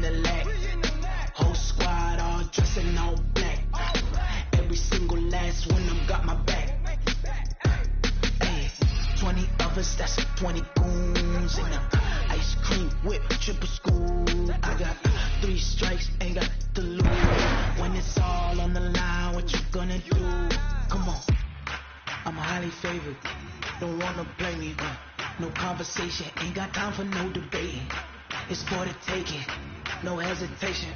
in the lag. Whole squad all dressed in all black. Every single last one of them got my back. Hey, 20 of us, that's 20 goons in the ice cream whip, triple school. I got 3 strikes, ain't got to lose. When it's all on the line, what you gonna do? Come on, I'm highly favored. Don't wanna play me, no conversation, ain't got time for no debating. It's for the taking, no hesitation.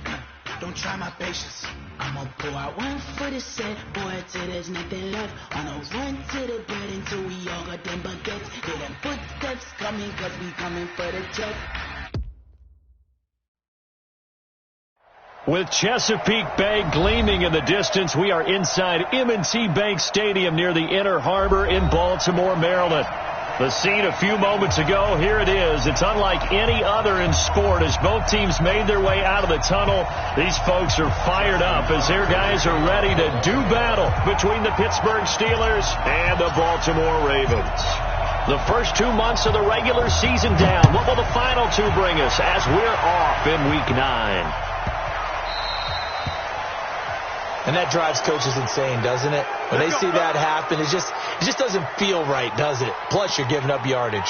Don't try my patience. I'ma pull out one for the set, boy, till there's nothing left. On a run to the bread until we all got them baguettes. Hear them footsteps coming, cause we coming for the check. With Chesapeake Bay gleaming in the distance, we are inside M&T Bank Stadium near the Inner Harbor in Baltimore, Maryland. The scene a few moments ago, here it is. It's unlike any other in sport as both teams made their way out of the tunnel. These folks are fired up as their guys are ready to do battle between the Pittsburgh Steelers and the Baltimore Ravens. The first 2 months of the regular season down. What will the final 2 bring us as we're off in Week 9? And that drives coaches insane, doesn't it? When they see that happen, it just doesn't feel right, does it? Plus, you're giving up yardage.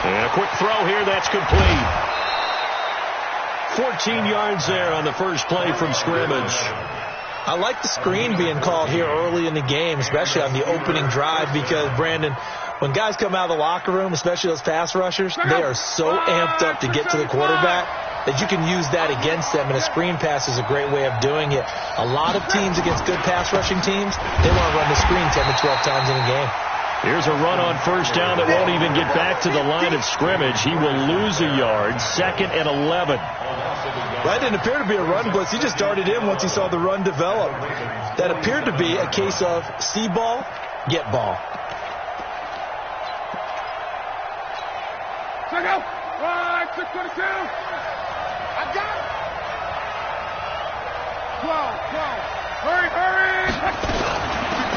And a quick throw here, that's complete. 14 yards there on the first play from scrimmage. I like the screen being called here early in the game, especially on the opening drive, because, Brandon, when guys come out of the locker room, especially those pass rushers, they are so amped up to get to the quarterback that you can use that against them, and a screen pass is a great way of doing it. A lot of teams against good pass rushing teams, they want to run the screen 10 to 12 times in a game. Here's a run on first down that won't even get back to the line of scrimmage. He will lose a yard, 2nd and 11. That didn't appear to be a run blitz. He just darted in once he saw the run develop. That appeared to be a case of see ball, get ball. Check out. Right, 622. I got it. 12. Hurry.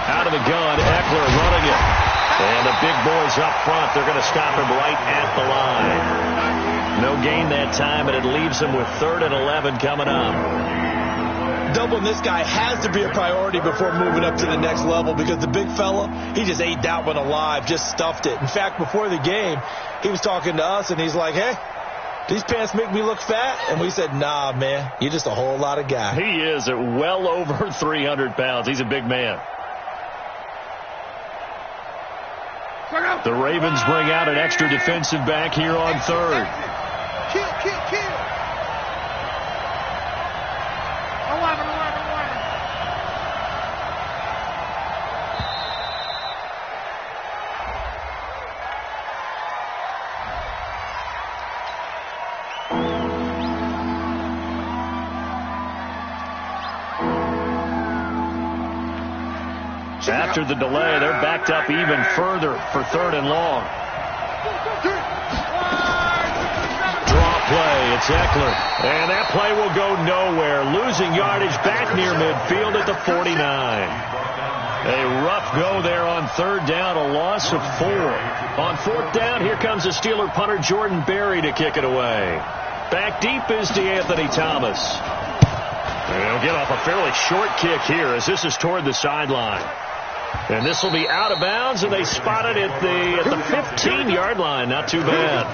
Out of the gun, Eckler running it. And the big boys up front, they're going to stop him right at the line. No gain that time, and it leaves him with 3rd and 11 coming up. Doubling this guy has to be a priority before moving up to the next level, because the big fella, he just ate that one alive, just stuffed it. In fact, before the game, he was talking to us, and he's like, hey, these pants make me look fat. And we said, nah, man, you're just a whole lot of guy. He is at well over 300 pounds. He's a big man. The Ravens bring out an extra defensive back here on 3rd. Kill. 11. After the delay, they're backed up even further for 3rd and long. Draw play, it's Eckler. And that play will go nowhere. Losing yardage back near midfield at the 49. A rough go there on 3rd down, a loss of 4. On 4th down, here comes the Steeler punter Jordan Berry to kick it away. Back deep is DeAnthony Thomas. And he'll get off a fairly short kick here as this is toward the sideline. And this will be out of bounds, and they spot it at the 15-yard line. Not too bad.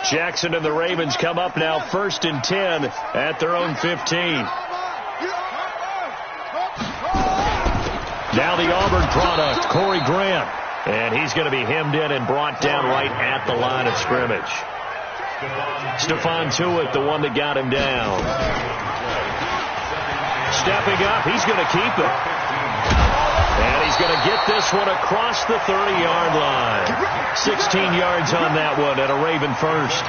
Jackson and the Ravens come up now 1st and 10 at their own 15. Now the Auburn product, Corey Grant. And he's going to be hemmed in and brought down right at the line of scrimmage. Stephon Tuitt, the one that got him down. Stepping up, he's going to keep it. And he's going to get this one across the 30-yard line. 16 yards on that one and a Raven first.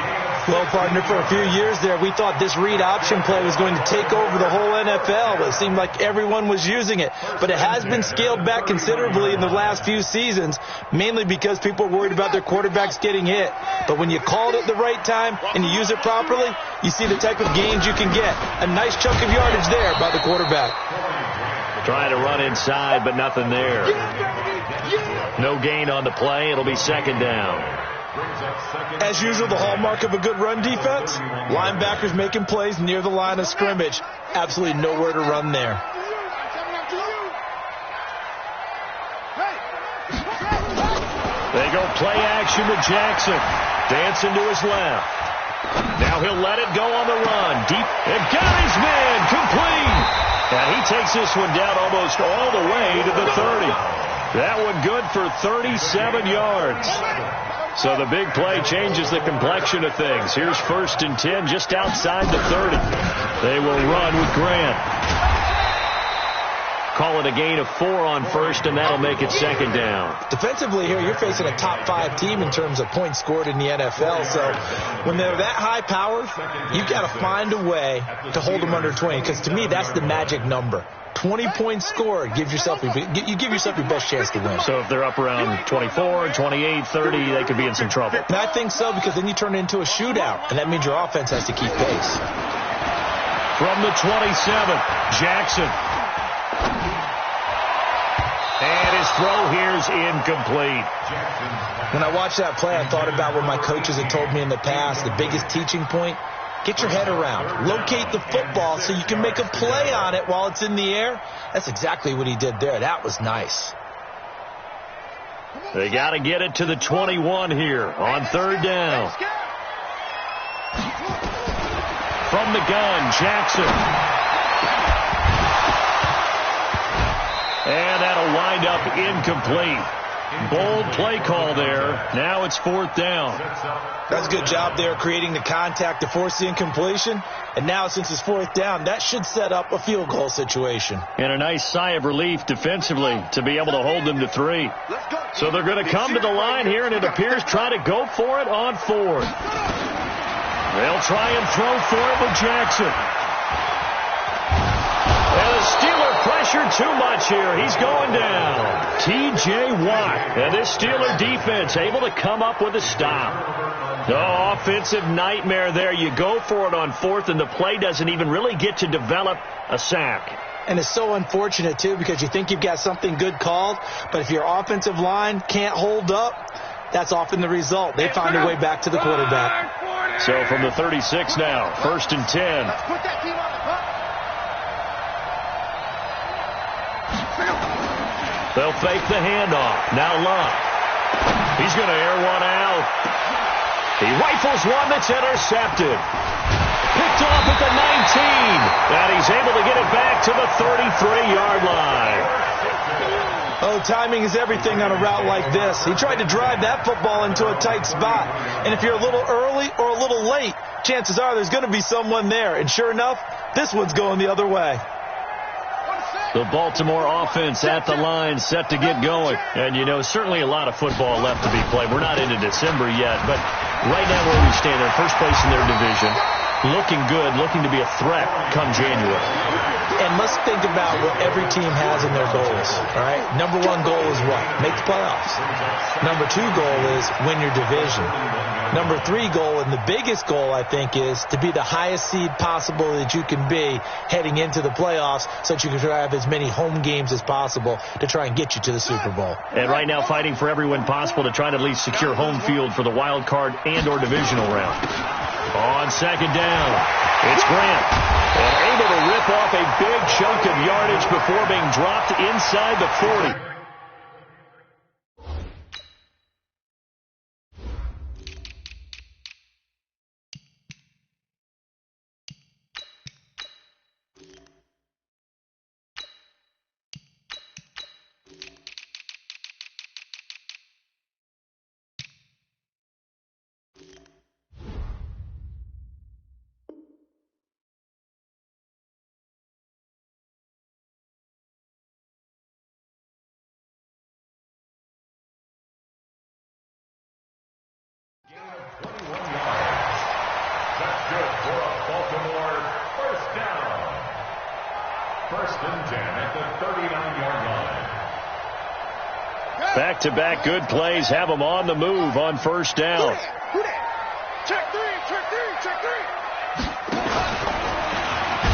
Well, partner, for a few years there, we thought this read option play was going to take over the whole NFL. It seemed like everyone was using it. But it has been scaled back considerably in the last few seasons, mainly because people are worried about their quarterbacks getting hit. But when you call it at the right time and you use it properly, you see the type of gains you can get. A nice chunk of yardage there by the quarterback. Trying to run inside, but nothing there. No gain on the play. It'll be second down. As usual, the hallmark of a good run defense, linebackers making plays near the line of scrimmage. Absolutely nowhere to run there. They go play action to Jackson. Dancing to his left. Now he'll let it go on the run. Deep. And got his man. Complete. And he takes this one down almost all the way to the 30. That one good for 37 yards. So the big play changes the complexion of things. Here's 1st and 10 just outside the 30. They will run with Grant. Call it a gain of 4 on first, and that'll make it second down. Defensively here, you're facing a top 5 team in terms of points scored in the NFL. So when they're that high powered, you've got to find a way to hold them under 20, because to me, that's the magic number. 20 points scored gives yourself your best chance to win. So if they're up around 24, 28, 30, they could be in some trouble. And I think so, because then you turn it into a shootout, and that means your offense has to keep pace. From the 27, Jackson. And his throw here's incomplete. When I watched that play, I thought about what my coaches had told me in the past. The biggest teaching point: get your head around. Locate the football so you can make a play on it while it's in the air. That's exactly what he did there. That was nice. They got to get it to the 21 here on 3rd down. From the gun, Jackson. And that'll wind up incomplete. Bold play call there. Now it's 4th down. That's a good job there creating the contact to force the incompletion. And now since it's 4th down, that should set up a field goal situation. And a nice sigh of relief defensively to be able to hold them to 3. So they're going to come to the line here, and it appears try to go for it on 4th. They'll try and throw for it with Jackson. And the Steeler pressure too much here. He's going down. T.J. Watt. And this Steeler defense able to come up with a stop. No offensive nightmare there. You go for it on 4th, and the play doesn't even really get to develop a sack. And it's so unfortunate, too, because you think you've got something good called, but if your offensive line can't hold up, that's often the result. They find a way back to the quarterback. So from the 36 now, 1st and 10. They'll fake the handoff. Now Luck. He's going to air one out. He rifles one that's intercepted. Picked off at the 19. And he's able to get it back to the 33-yard line. Oh, timing is everything on a route like this. He tried to drive that football into a tight spot. And if you're a little early or a little late, chances are there's going to be someone there. And sure enough, this one's going the other way. The Baltimore offense at the line, set to get going. And, you know, certainly a lot of football left to be played. We're not into December yet, but right now where we stand, they're first place in their division. Looking good, looking to be a threat come January. And let's think about what every team has in their goals, all right? Number 1 goal is what? Make the playoffs. Number 2 goal is win your division. Number 3 goal, and the biggest goal, I think, is to be the highest seed possible that you can be heading into the playoffs so that you can have as many home games as possible to try and get you to the Super Bowl. And right now fighting for every win possible to try to at least secure home field for the wild card and or divisional round. On 2nd down, it's Grant. And able to rip off a big chunk of yardage before being dropped inside the 40. good for a Baltimore first down. First and 10 at the 39-yard line. Back-to-back good plays have them on the move on first down. Check three.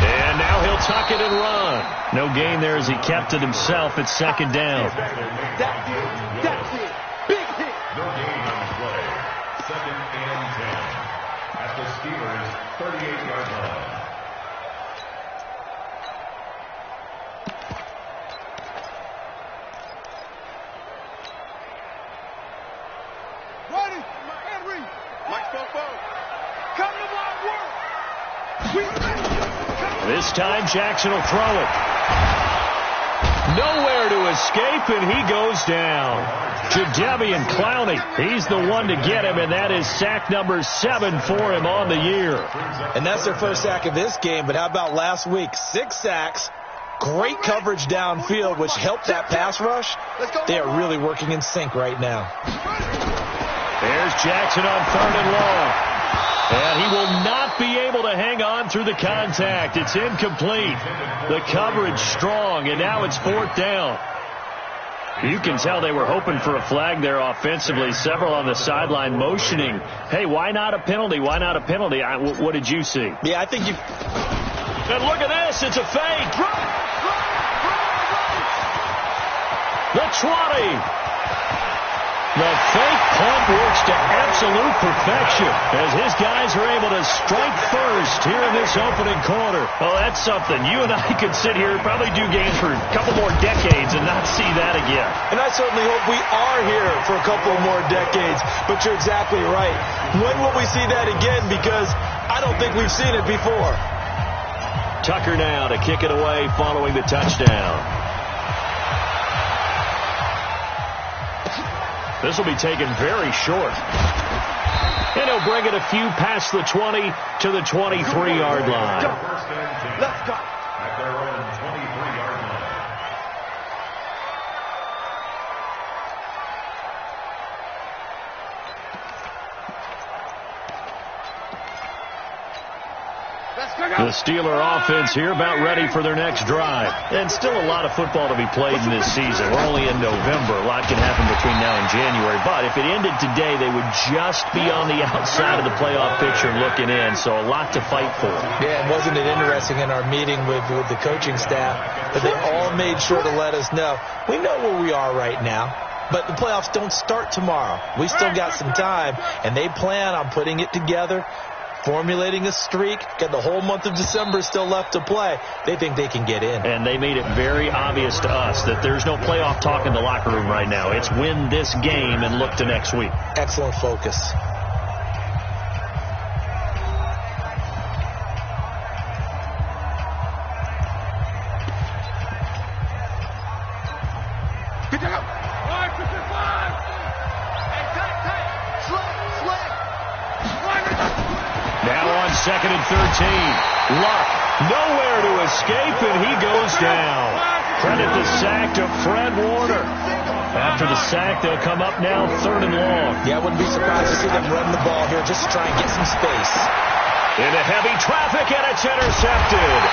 And now he'll tuck it and run. No gain there as he kept it himself at second down. That's it. Big hit. No gain on the play. Second and 10 at the Steelers' 38-yard line. Ready. Henry. Mike Fofo. Come to my work. This time Jackson will throw it. Nowhere to escape, and he goes down. Jadeveon Clowney, he's the one to get him, and that is sack number 7 for him on the year. And that's their first sack of this game, but how about last week? 6 sacks, great coverage downfield, which helped that pass rush. They are really working in sync right now. There's Jackson on 3rd and long. And he will not be able to hang on through the contact. It's incomplete. The coverage strong, and now it's 4th down. You can tell they were hoping for a flag there offensively. Several on the sideline motioning, hey, why not a penalty? Why not a penalty? What did you see? Yeah, I think you... And look at this. It's a fake. The 20. The fake punt works to absolute perfection as his guys are able to strike first here in this opening quarter. Oh, that's something. You and I could sit here and probably do games for a couple more decades and not see that again. And I certainly hope we are here for a couple more decades. But you're exactly right. When will we see that again? Because I don't think we've seen it before. Tucker now to kick it away following the touchdown. This will be taken very short. And he'll bring it a few past the 20 to the 23-yard line. Let's go. At their own 23-yard line. The Steeler offense here about ready for their next drive. And still a lot of football to be played in this season. We're only in November. A lot can happen between now and January. But if it ended today, they would just be on the outside of the playoff picture looking in. So a lot to fight for. Yeah, and wasn't it interesting in our meeting with the coaching staff that they all made sure to let us know, we know where we are right now. But the playoffs don't start tomorrow. We still got some time, and they plan on putting it together, formulating a streak, got the whole month of December still left to play. They think they can get in. And they made it very obvious to us that there's no playoff talk in the locker room right now. It's win this game and look to next week. Excellent focus. Get down. 555. Hey, tight. Slip. Now on 2nd and 13. Luck, nowhere to escape, and he goes down. Credit the sack to Fred Warner. After the sack, they'll come up now 3rd and long. Yeah, I wouldn't be surprised to see them run the ball here just to try and get some space. Into heavy traffic, and it's intercepted.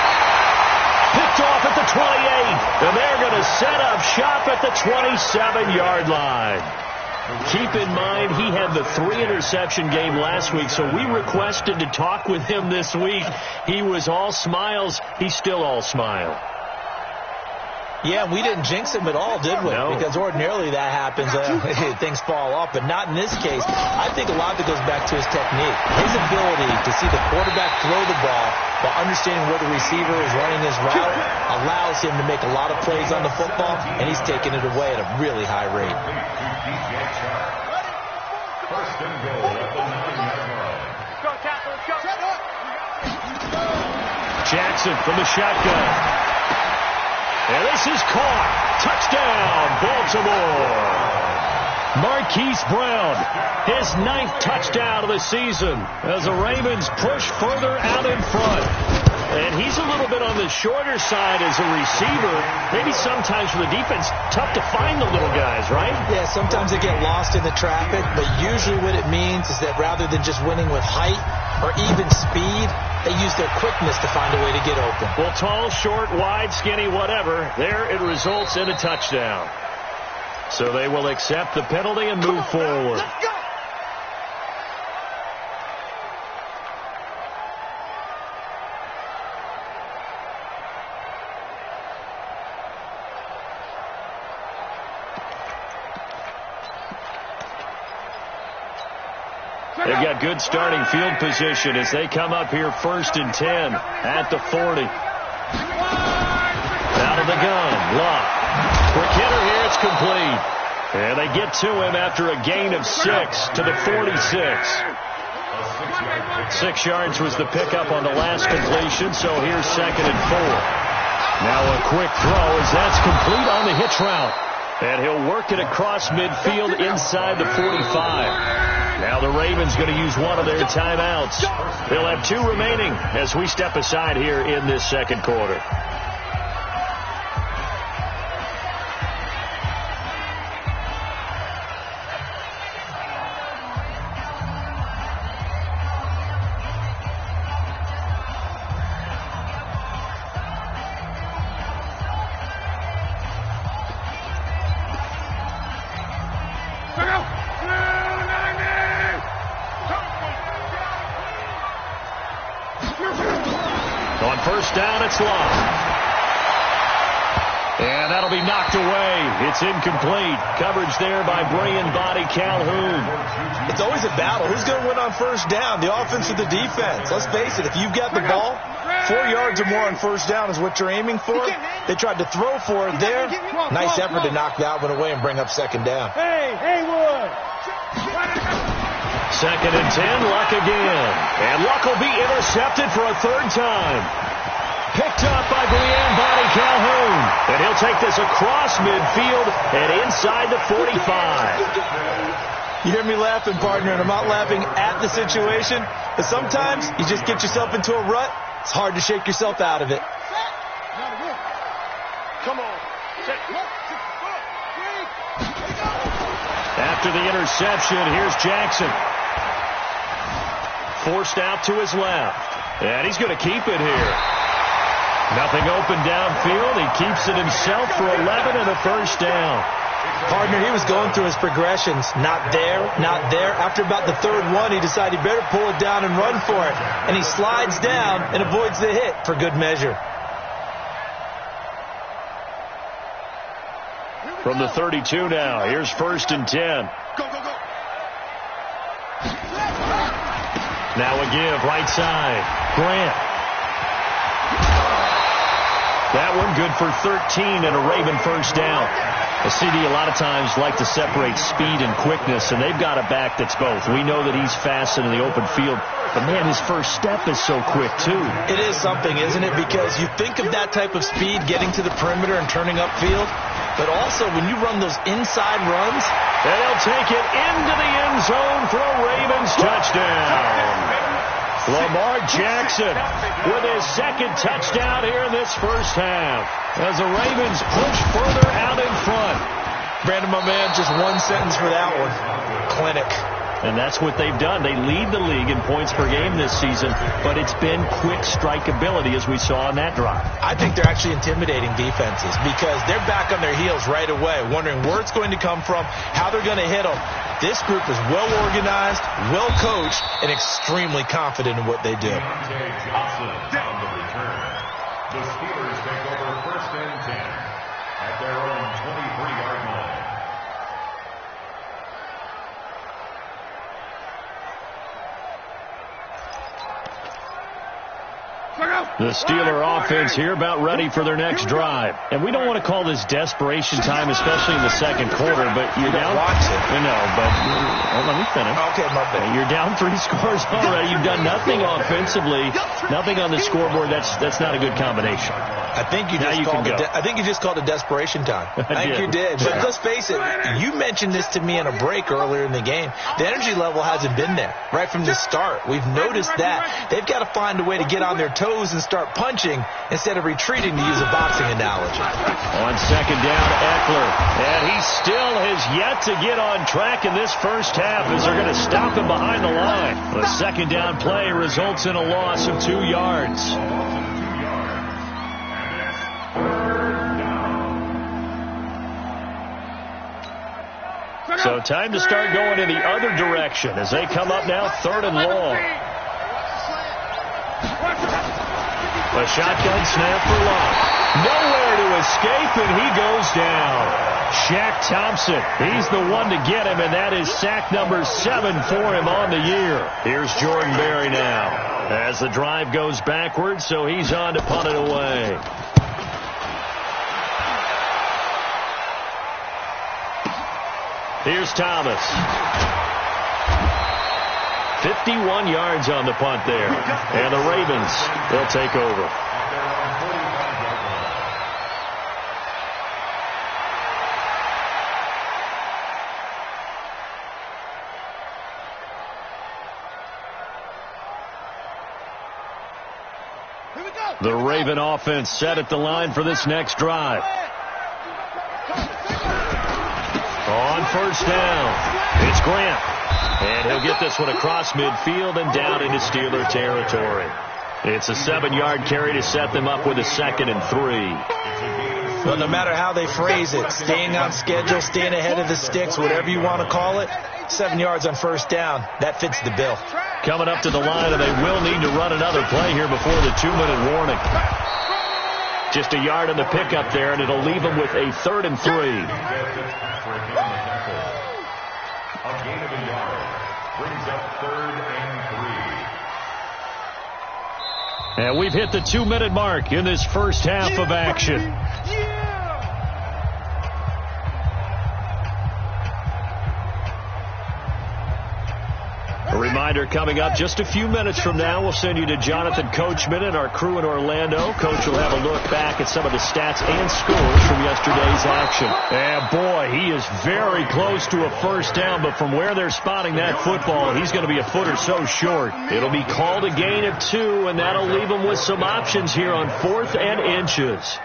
Picked off at the 28, and they're going to set up shop at the 27-yard line. Keep in mind, he had the 3-interception game last week, so we requested to talk with him this week. He was all smiles. He's still all smile. Yeah, we didn't jinx him at all, did we? No. Because ordinarily that happens. Things fall off, but not in this case. I think a lot of it goes back to his technique. His ability to see the quarterback throw the ball while understanding where the receiver is running his route allows him to make a lot of plays on the football, and he's taking it away at a really high rate. First and goal at the 9-yard line. Go, tackle. Go. Jackson from the shotgun. And this is caught. Touchdown, Baltimore. Marquise Brown, his 9th touchdown of the season as the Ravens push further out in front. And he's a little bit on the shorter side as a receiver. Maybe sometimes for the defense, tough to find the little guys, right? Yeah, sometimes they get lost in the traffic, but usually what it means is that rather than just winning with height or even speed, they use their quickness to find a way to get open. Well, tall, short, wide, skinny, whatever, there it results in a touchdown. So they will accept the penalty and move forward. Let's go. They've got good starting field position as they come up here 1st and 10 at the 40. Out of the gun, Love. Quick hitter here, it's complete. And they get to him after a gain of 6 to the 46. 6 yards was the pickup on the last completion, so here's 2nd and 4. Now a quick throw as that's complete on the hitch route. And he'll work it across midfield inside the 45. Now the Ravens going to use one of their timeouts. They'll have 2 remaining as we step aside here in this second quarter. On 1st down, it's Love. And that'll be knocked away. It's incomplete. Coverage there by Brian Body Calhoun. It's always a battle. Who's going to win on 1st down, the offense or the defense? Let's face it, if you've got the ball, 4 yards or more on 1st down is what you're aiming for. They tried to throw for it there. Nice effort to knock that one away and bring up 2nd down. Hey, Haywood. 2nd and 10, Luck again. And Luck will be intercepted for a 3rd time. Picked up by Brian Body Calhoun. And he'll take this across midfield and inside the 45. You hear me laughing, partner, and I'm not laughing at the situation, but sometimes you just get yourself into a rut. It's hard to shake yourself out of it. Come on. After the interception, here's Jackson. Forced out to his left. And he's going to keep it here. Nothing open downfield. He keeps it himself for 11 and a 1st down. Partner, he was going through his progressions. Not there, not there. After about the 3rd one, he decided he better pull it down and run for it. And he slides down and avoids the hit for good measure. From the 32 now, here's 1st and 10. Go, go, go. Now a give, right side. Grant. That one good for 13 and a Raven 1st down. A CD a lot of times like to separate speed and quickness, and they've got a back that's both. We know that he's fast in the open field, but man, his first step is so quick too. It is something, isn't it? Because you think of that type of speed getting to the perimeter and turning upfield, but also when you run those inside runs, and they'll take it into the end zone for a Ravens touchdown. Lamar Jackson with his 2nd touchdown here in this 1st half as the Ravens push further out in front. Brandon, my man, just one sentence for that one. Clinic. And that's what they've done. They lead the league in points per game this season, but it's been quick strike ability as we saw on that drive. I think they're actually intimidating defenses because they're back on their heels right away, wondering where it's going to come from, how they're going to hit them. This group is well organized, well coached, and extremely confident in what they do. Johnson on the return. The Steelers take over 1st and 10 at their own 23-yard line. The Steeler offense here about ready for their next drive. And we don't want to call this desperation time, especially in the second quarter, but you're down. Let me finish. Okay, my bad. You're down 3 scores already. You've done nothing offensively, nothing on the scoreboard. That's not a good combination. I think you just called it desperation time. I think you did. But let's face it, you mentioned this to me in a break earlier in the game. The energy level hasn't been there right from the start. We've noticed that. They've got to find a way to get on their toes and start punching instead of retreating, to use a boxing analogy. On second down, Eckler. And he still has yet to get on track in this first half as they're going to stop him behind the line. The second down play results in a loss of 2 yards. So time to start going in the other direction as they come up now 3rd and long. A shotgun snap for Locke. Nowhere to escape, and he goes down. Shaq Thompson, he's the one to get him, and that is sack number 7 for him on the year. Here's Jordan Berry now as the drive goes backwards, so he's on to punt it away. Here's Thomas. 51 yards on the punt there. And the Ravens, they'll take over. The Raven offense set at the line for this next drive. On first down, it's Grant. And he'll get this one across midfield and down into Steeler territory. It's a 7-yard carry to set them up with a 2nd and 3. Well, no matter how they phrase it, staying on schedule, staying ahead of the sticks, whatever you want to call it, 7 yards on first down, that fits the bill. Coming up to the line, and they will need to run another play here before the 2-minute warning. Just a yard on the pickup there, and it'll leave them with a 3rd and 3. A gain of a yard brings up 3rd and 3. And we've hit the 2-minute mark in this first half of action. A reminder coming up just a few minutes from now, we'll send you to Jonathan Coachman and our crew in Orlando. Coach will have a look back at some of the stats and scores from yesterday's action. And boy, he is very close to a first down, but from where they're spotting that football, he's going to be a foot or so short. It'll be called a gain of 2, and that'll leave him with some options here on 4th and inches.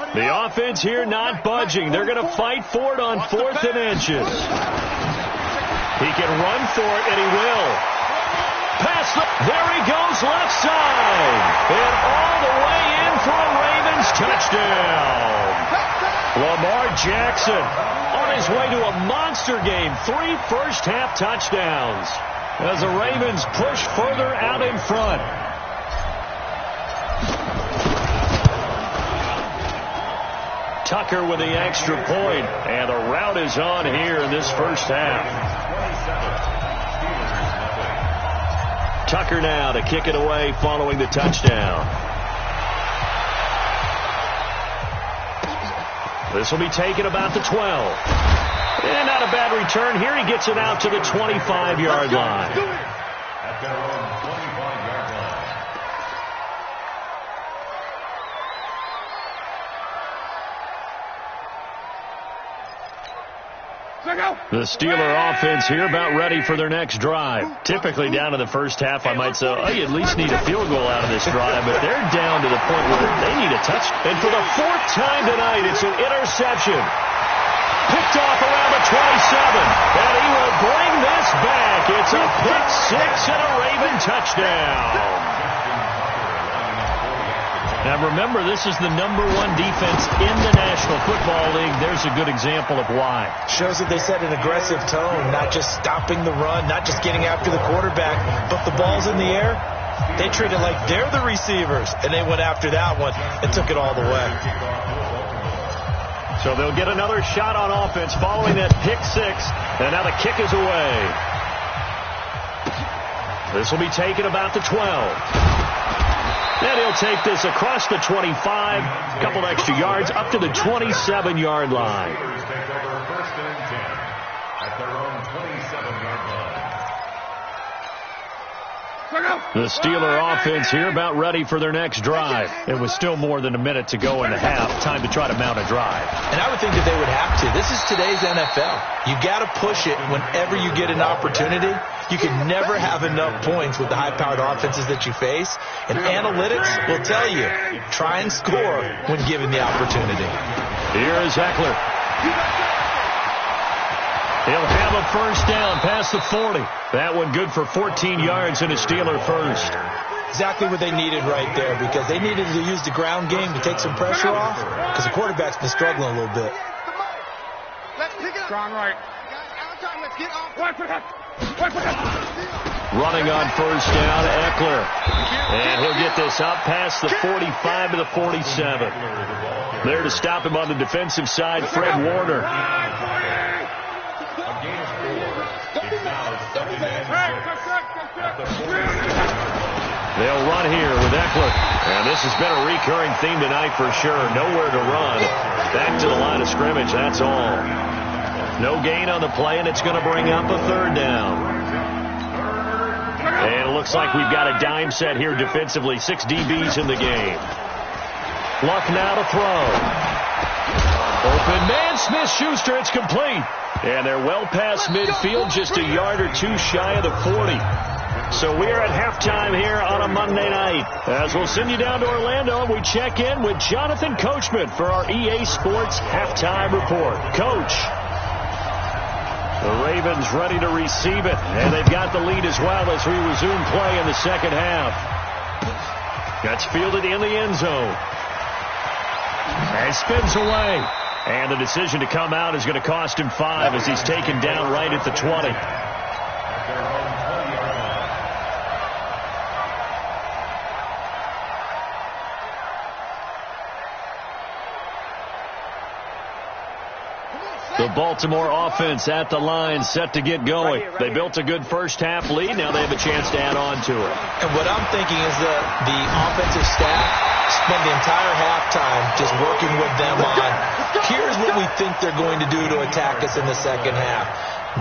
The offense here not budging. They're going to fight for it on 4th and inches. He can run for it, and he will. There he goes, left side. And all the way in for a Ravens touchdown. Lamar Jackson on his way to a monster game. 3 first-half touchdowns as the Ravens push further out in front. Tucker with the extra point, and the route is on here in this first half. Tucker now to kick it away following the touchdown. This will be taken about the 12. And not a bad return here. He gets it out to the 25-yard line. At their own 25-yard line. The Steeler offense here about ready for their next drive. Typically down in the first half, I might say, oh, you at least need a field goal out of this drive, but they're down to the point where they need a touch. And for the 4th time tonight, it's an interception. Picked off around the 27, and he will bring this back. It's a pick 6 and a Raven touchdown. Now remember, this is the #1 defense in the National Football League. There's a good example of why. Shows that they set an aggressive tone, not just stopping the run, not just getting after the quarterback, but the ball's in the air. They treat it like they're the receivers, and they went after that one and took it all the way. So they'll get another shot on offense following that pick 6, and now the kick is away. This will be taken about the 12. And he'll take this across the 25, a couple extra yards, up to the 27-yard line. Steelers take over 1st and 10 at their own 27-yard line. The Steeler offense here about ready for their next drive. It was still more than a minute to go in the half. Time to try to mount a drive. And I would think that they would have to. This is today's NFL. You got to push it whenever you get an opportunity. You can never have enough points with the high-powered offenses that you face. And analytics will tell you, try and score when given the opportunity. Here is Eckler. He'll have a first down past the 40. That one good for 14 yards and a Steeler first. Exactly what they needed right there, because they needed to use the ground game to take some pressure off, because the quarterback's been struggling a little bit. Strong right. Running on first down, Eckler. And he'll get this up past the 45 to the 47. There to stop him on the defensive side, Fred Warner. They'll run here with Eckler. And this has been a recurring theme tonight for sure. Nowhere to run. Back to the line of scrimmage, that's all. No gain on the play, and it's going to bring up a third down. And it looks like we've got a dime set here defensively. 6 DBs in the game. Luck now to throw. Open man, Smith-Schuster, it's complete. And they're well past midfield, just a yard or two shy of the 40. So we are at halftime here on a Monday night. As we'll send you down to Orlando, we check in with Jonathan Coachman for our EA Sports Halftime Report. Coach. The Ravens ready to receive it, and they've got the lead as well as we resume play in the second half. That's fielded in the end zone. And spins away. And the decision to come out is going to cost him 5 as he's taken down right at the 20. The Baltimore offense at the line, set to get going. They built a good first-half lead. Now they have a chance to add on to it. And what I'm thinking is that the offensive staff spend the entire halftime just working with them on, here's what we think they're going to do to attack us in the second half.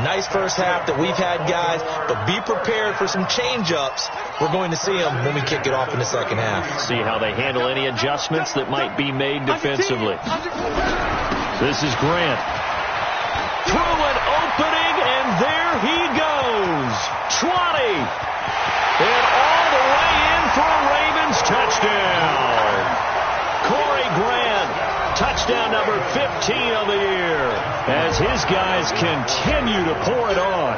Nice first half that we've had, guys, but be prepared for some change-ups. We're going to see them when we kick it off in the second half. See how they handle any adjustments that might be made defensively. This is Grant. Through an opening, and there he goes. 20. And all the way in for a Ravens touchdown. Corey Grant, touchdown number 15 of the year, as his guys continue to pour it on.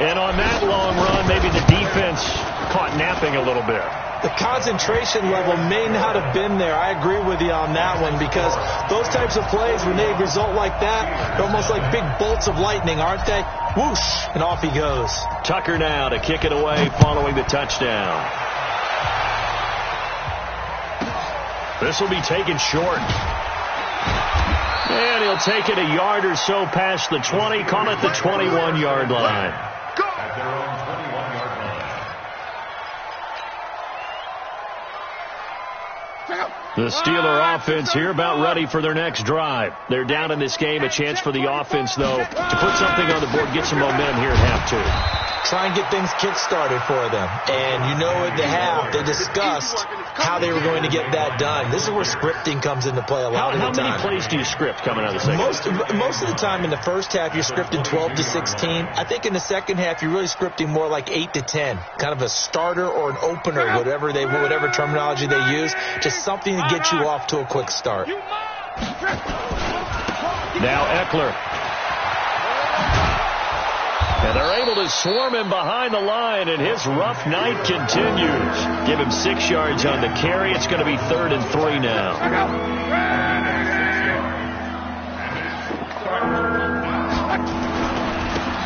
And on that long run, maybe the defense caught napping a little bit. The concentration level may not have been there. I agree with you on that one, because those types of plays, when they result like that, they're almost like big bolts of lightning, aren't they? Whoosh, and off he goes. Tucker now to kick it away following the touchdown. This will be taken short. And he'll take it a yard or so past the 20, call it the 21-yard line. At their own 21-yard line. The Steeler offense here about ready for their next drive. They're down in this game. A chance for the offense, though, to put something on the board, get some momentum here at half two. Try and get things kick-started for them. And you know at the half, they discussed how they were going to get that done. This is where scripting comes into play a lot of the time. How many plays do you script coming out of the second? Most of the time in the first half, you're scripting 12 to 16. I think in the second half, you're really scripting more like 8 to 10. Kind of a starter or an opener, whatever terminology they use. Just something to get you off to a quick start. Now Eckler. And they're able to swarm him behind the line, and his rough night continues. Give him 6 yards on the carry. It's going to be 3rd and 3 now.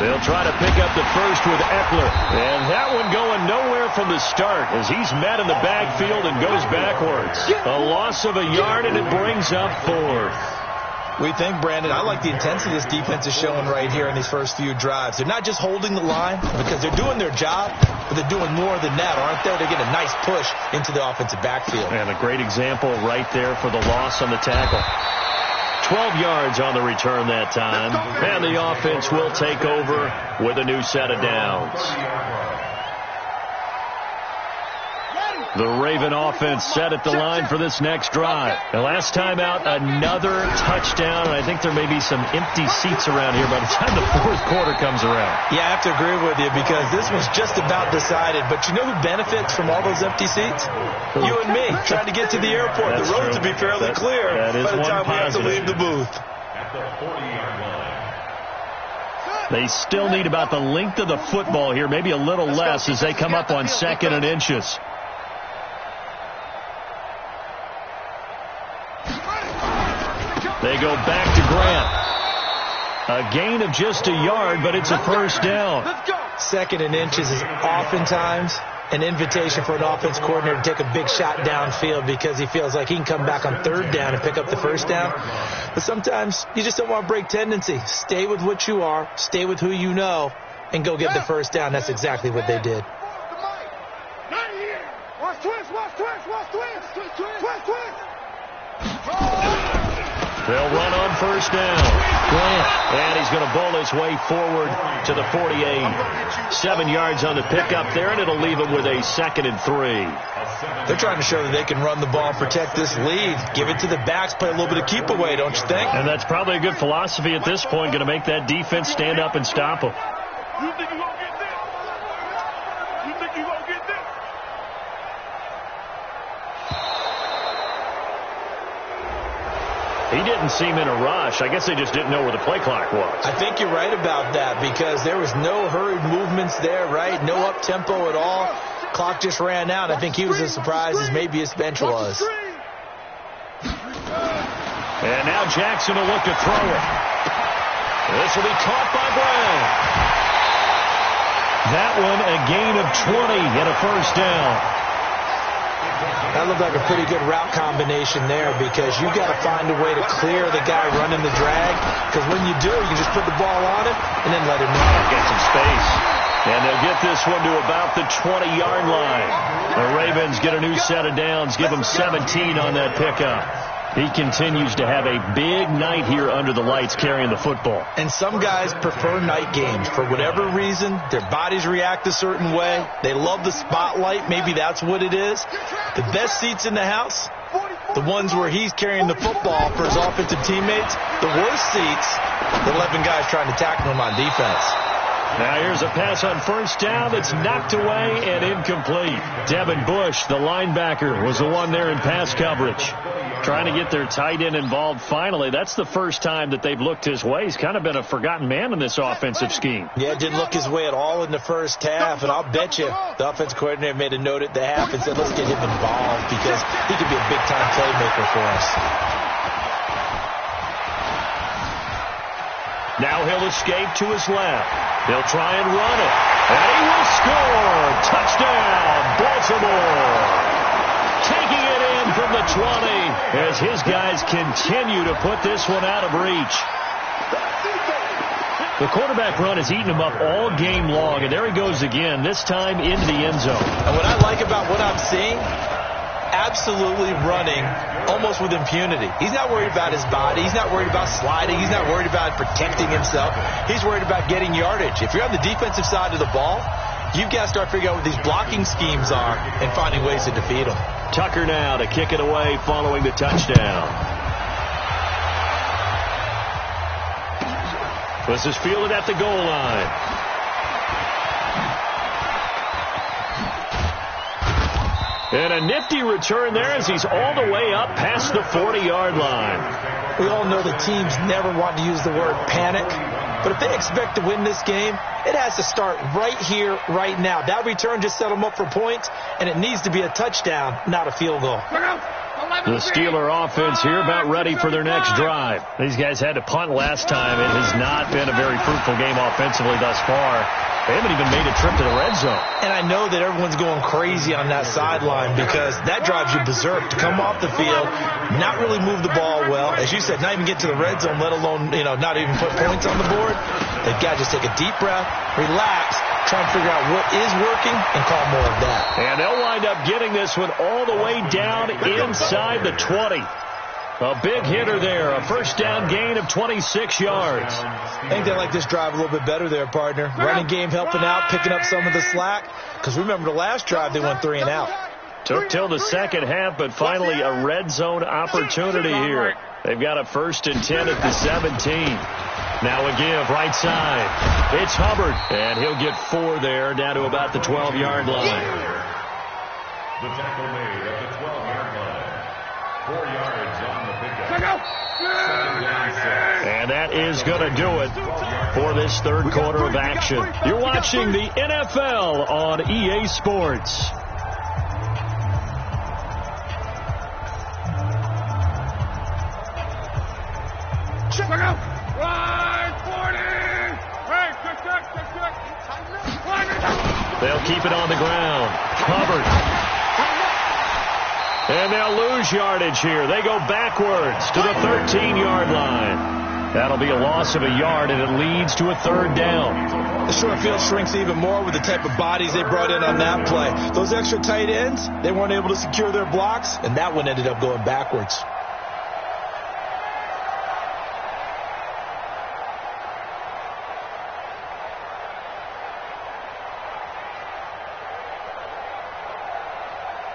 They'll try to pick up the first with Eckler. And that one going nowhere from the start as he's met in the backfield and goes backwards. A loss of a yard, and it brings up 4th. We think, Brandon, I like the intensity this defense is showing right here in these first few drives. They're not just holding the line because they're doing their job, but they're doing more than that, aren't they? They're getting a nice push into the offensive backfield. And a great example right there for the loss on the tackle. 12 yards on the return that time. And the offense will take over with a new set of downs. The Raven offense set at the line for this next drive. The last time out, another touchdown. And I think there may be some empty seats around here by the time the fourth quarter comes around. Yeah, I have to agree with you because this was just about decided. But you know who benefits from all those empty seats? You and me, trying to get to the airport. That's the roads true. will be fairly clear by the time we have to leave the booth. At the 40-yard line. They still need about the length of the football here, maybe a little less as they come up on 2nd and inches. They go back to Grant. A gain of just a yard, but it's a first down. 2nd and inches is oftentimes an invitation for an offense coordinator to take a big shot downfield because he feels like he can come back on 3rd down and pick up the first down. But sometimes you just don't want to break tendency. Stay with what you are, stay with who you know, and go get the first down. That's exactly what they did. They'll run on first down. Grant. And he's going to bowl his way forward to the 48. 7 yards on the pickup there, and it'll leave him with a 2nd and 3. They're trying to show that they can run the ball, protect this lead, give it to the backs, play a little bit of keep away, don't you think? And that's probably a good philosophy at this point, going to make that defense stand up and stop them. You think you're going to get this? You think you're going to get this? He didn't seem in a rush. I guess they just didn't know where the play clock was. I think you're right about that because there was no hurried movements there, right? No up-tempo at all. Clock just ran out. I think he was as surprised as maybe his bench was. And now Jackson will look to throw it. This will be caught by Brown. That one a gain of 20 and a first down. That looked like a pretty good route combination there because you got to find a way to clear the guy running the drag because when you do, you just put the ball on him and then let him run. Get some space. And they'll get this one to about the 20-yard line. The Ravens get a new set of downs, give them 17 on that pickup. He continues to have a big night here under the lights carrying the football. And some guys prefer night games. For whatever reason, their bodies react a certain way. They love the spotlight. Maybe that's what it is. The best seats in the house, the ones where he's carrying the football for his offensive teammates. The worst seats, the 11 guys trying to tackle him on defense. Now here's a pass on first down that's knocked away and incomplete. Devin Bush, the linebacker, was the one there in pass coverage. Trying to get their tight end involved finally. That's the first time that they've looked his way. He's kind of been a forgotten man in this offensive scheme. Yeah, didn't look his way at all in the first half, and I'll bet you the offensive coordinator made a note at the half and said, let's get him involved because he could be a big-time playmaker for us. Now he'll escape to his left. He'll try and run it. And he will score. Touchdown, Baltimore. Taking it in from the 20 as his guys continue to put this one out of reach. The quarterback run has eaten him up all game long, and there he goes again, this time into the end zone. And what I like about what I'm seeing, absolutely running almost with impunity. He's not worried about his body. He's not worried about sliding. He's not worried about protecting himself. He's worried about getting yardage. If you're on the defensive side of the ball, you've got to start figuring out what these blocking schemes are and finding ways to defeat them. Tucker now to kick it away following the touchdown. This is fielded at the goal line. And a nifty return there as he's all the way up past the 40-yard line. We all know the teams never want to use the word panic. But if they expect to win this game, it has to start right here, right now. That return just set them up for points, and it needs to be a touchdown, not a field goal. The Steeler offense here about ready for their next drive. These guys had to punt last time. It has not been a very fruitful game offensively thus far. They haven't even made a trip to the red zone. And I know that everyone's going crazy on that sideline because that drives you berserk to come off the field, not really move the ball well. As you said, not even get to the red zone, let alone, not even put points on the board. They've got to just take a deep breath, relax, try and figure out what is working and call more of that. And they'll wind up getting this one all the way down inside the 20. A big hitter there, a first down gain of 26 yards. I think they like this drive a little bit better there, partner. Running game helping out, picking up some of the slack. Because remember the last drive, they went 3 and out. Took till the second half, but finally a red zone opportunity here. They've got a 1st and 10 at the 17. Now a give right side. It's Hubbard, and he'll get 4 there, down to about the 12-yard line. The tackle made at the 12-yard line. 4 yards on the pickup. And that is going to do it for this third quarter of action. You're watching the NFL on EA Sports. They'll keep it on the ground. Hubbard. And they'll lose yardage here. They go backwards to the 13-yard line. That'll be a loss of a yard, and it leads to a 3rd down. The short field shrinks even more with the type of bodies they brought in on that play. Those extra tight ends, they weren't able to secure their blocks, and that one ended up going backwards.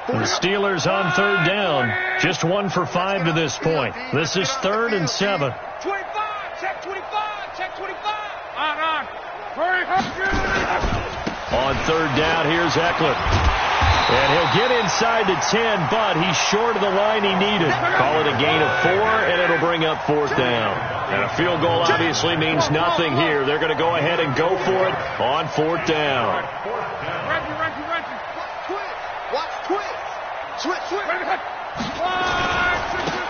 The Steelers on 3rd down. Just 1 for 5 to this point. This is 3rd and 7. 25, check 25, check 25. On. On 3rd down, here's Eckler. And he'll get inside the 10, but he's short of the line he needed. Call it a gain of 4, and it'll bring up 4th down. And a field goal obviously means nothing here. They're going to go ahead and go for it on 4th down.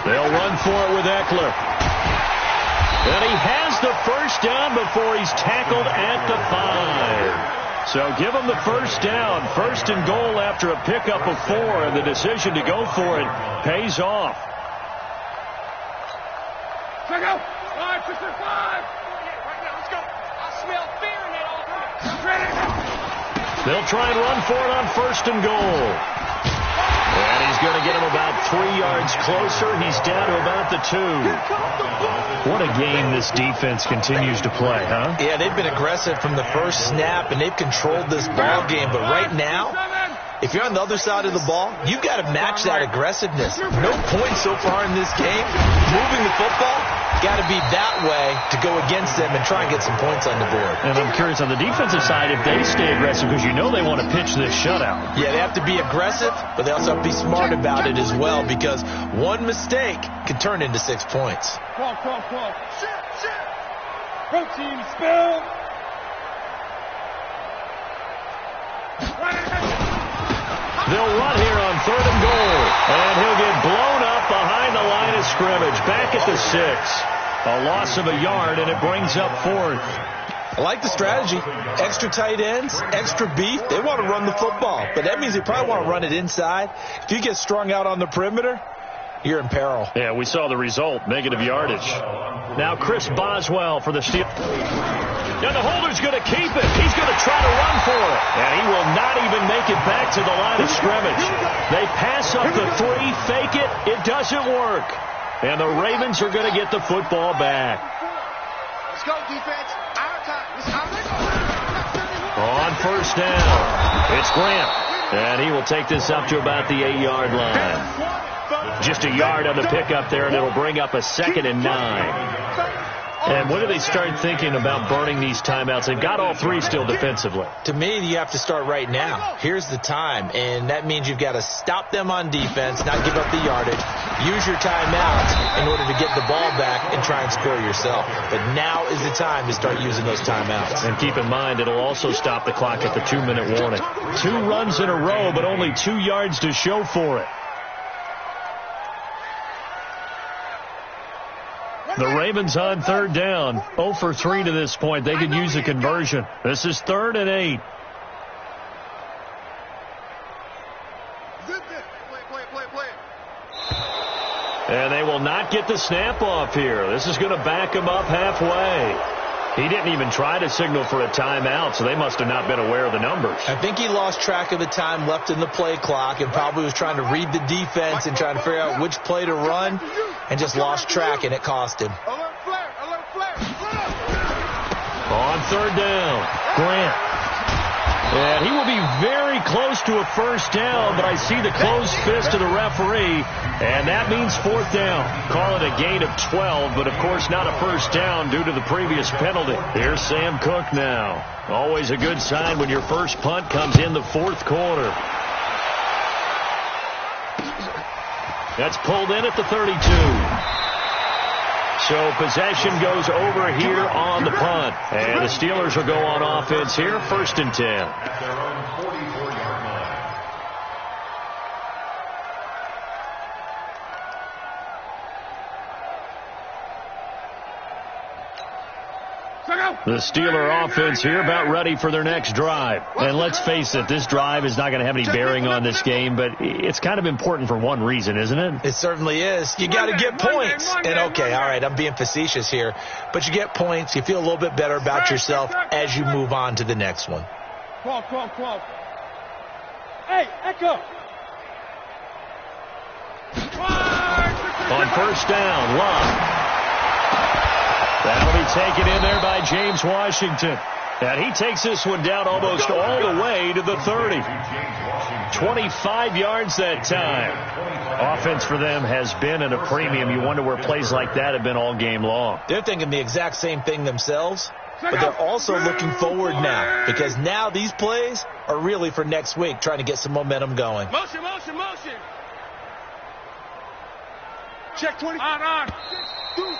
They'll run for it with Eckler. And he has the 1st down before he's tackled at the 5. So give him the 1st down. 1st and goal after a pickup of 4, and the decision to go for it pays off. Check out. 5, 6, 5. Right now, let's go. I smell fear in that all. They'll try and run for it on 1st and goal. And he's going to get him about 3 yards closer. He's down to about the 2. What a game this defense continues to play, huh? Yeah, they've been aggressive from the first snap, and they've controlled this ball game. But right now, if you're on the other side of the ball, you've got to match that aggressiveness. No points so far in this game. Moving the football, got to be that way to go against them and try and get some points on the board. And I'm curious on the defensive side if they stay aggressive, because you know they want to pitch this shutout. Yeah, they have to be aggressive, but they also have to be smart about it as well, because one mistake could turn into 6 points. Call. Shit. Protein spill. They'll run here on 3rd and goal, and he'll get blown up behind the line of scrimmage, back at the 6. A loss of a yard, and it brings up 4th. I like the strategy. Extra tight ends, extra beef. They want to run the football, but that means they probably want to run it inside. If you get strung out on the perimeter, you're in peril. Yeah, we saw the result, negative yardage. Now Chris Boswell for the Steelers. And the holder's going to keep it. He's going to try to run for it. And he will not even make it back to the line of scrimmage. They pass up the 3, fake it. It doesn't work. And the Ravens are going to get the football back. Let's go, defense. Our time. On 1st down, it's Grant. And he will take this up to about the 8-yard line. Just a yard on the pickup there, and it'll bring up a 2nd and 9. And when do they start thinking about burning these timeouts? They've got all 3 still defensively. To me, you have to start right now. Here's the time, and that means you've got to stop them on defense, not give up the yardage, use your timeouts in order to get the ball back and try and score yourself. But now is the time to start using those timeouts. And keep in mind, it'll also stop the clock at the 2-minute warning. 2 runs in a row, but only 2 yards to show for it. The Ravens on 3rd down. 0 for 3 to this point. They could use a conversion. This is 3rd and 8. And they will not get the snap off here. This is going to back them up halfway. He didn't even try to signal for a timeout, so they must have not been aware of the numbers. I think he lost track of the time left in the play clock and probably was trying to read the defense and trying to figure out which play to run, and just lost track, and it cost him. On 3rd down, Grant. And he will be very close to a first down, but I see the closed fist of the referee, and that means fourth down. Call it a gain of 12, but of course not a first down due to the previous penalty. Here's Sam Cook now. Always a good sign when your first punt comes in the fourth quarter. That's pulled in at the 32. So possession goes over here on the punt. And the Steelers will go on offense here, 1st and 10. At their own 44-yard line. The Steeler offense here about ready for their next drive. And let's face it, this drive is not going to have any bearing on this game, but it's kind of important for one reason, isn't it? It certainly is. You got to get points. And okay, all right, I'm being facetious here, but you get points. You feel a little bit better about yourself as you move on to the next one. 12. Hey, Echo. On first down, Love. That'll be taken in there by James Washington. And he takes this one down almost all the way to the 30. 25 yards that time. Offense for them has been at a premium. You wonder where plays like that have been all game long. They're thinking the exact same thing themselves, but they're also looking forward now, because now these plays are really for next week, trying to get some momentum going. Motion. Check 20. On.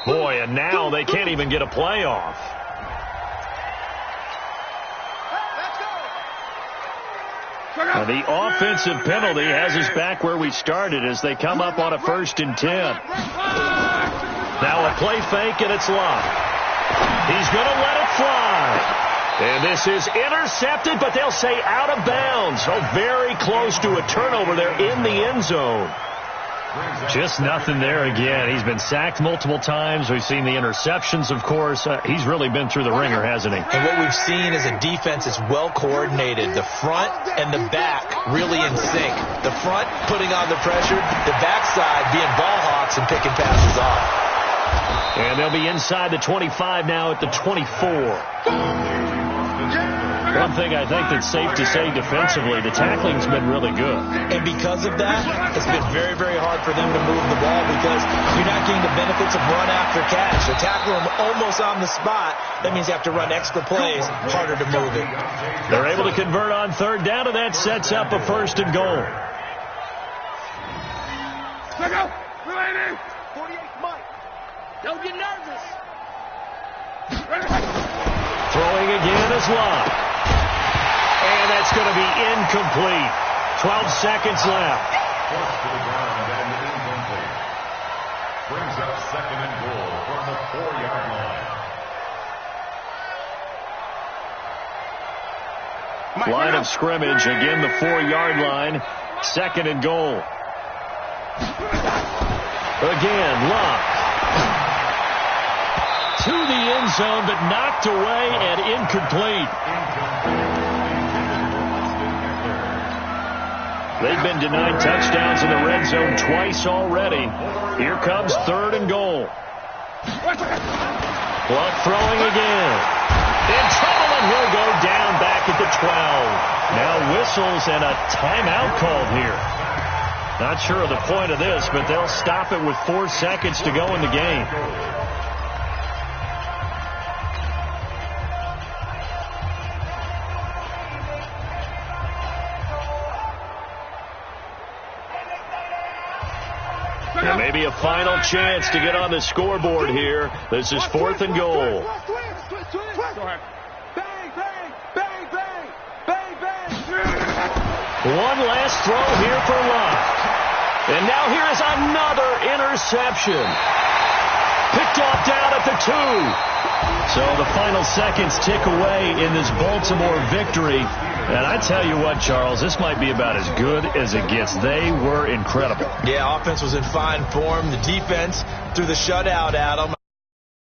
Boy, and now they can't even get a play off. Now the offensive penalty has us back where we started as they come up on a 1st and 10. Now a play fake, and it's Love. He's going to let it fly. And this is intercepted, but they'll say out of bounds. So very close to a turnover there in the end zone. Just nothing there again. He's been sacked multiple times. We've seen the interceptions, of course. He's really been through the ringer, hasn't he? And what we've seen is a defense that's well coordinated. The front and the back really in sync. The front putting on the pressure, the backside being ball hawks and picking passes off. And they'll be inside the 25 now at the 24. One thing I think that's safe to say defensively, the tackling's been really good. And because of that, it's been very, very hard for them to move the ball because you're not getting the benefits of run after catch. They tackle them almost on the spot. That means you have to run extra plays, harder to move it. They're able to convert on third down, and that sets up a 1st and goal. Look out! 48, Mike. Don't get nervous. Throwing again is Love. And that's going to be incomplete. 12 seconds left. Forced to the ground and incomplete. Brings up 2nd and goal from the 4-yard line. Line of scrimmage, again the 4-yard line. 2nd and goal. Again, Love. To the end zone, but knocked away and incomplete. They've been denied touchdowns in the red zone twice already. Here comes 3rd and goal. Luck throwing again. In trouble, and will go down back at the 12. Now whistles and a timeout called here. Not sure of the point of this, but they'll stop it with 4 seconds to go in the game. And maybe a final chance to get on the scoreboard here. This is 4th and goal. One last throw here for Love. And now here is another interception. Picked off down at the 2. So the final seconds tick away in this Baltimore victory. And I tell you what, Charles, this might be about as good as it gets. They were incredible. Yeah, offense was in fine form. The defense threw the shutout at them.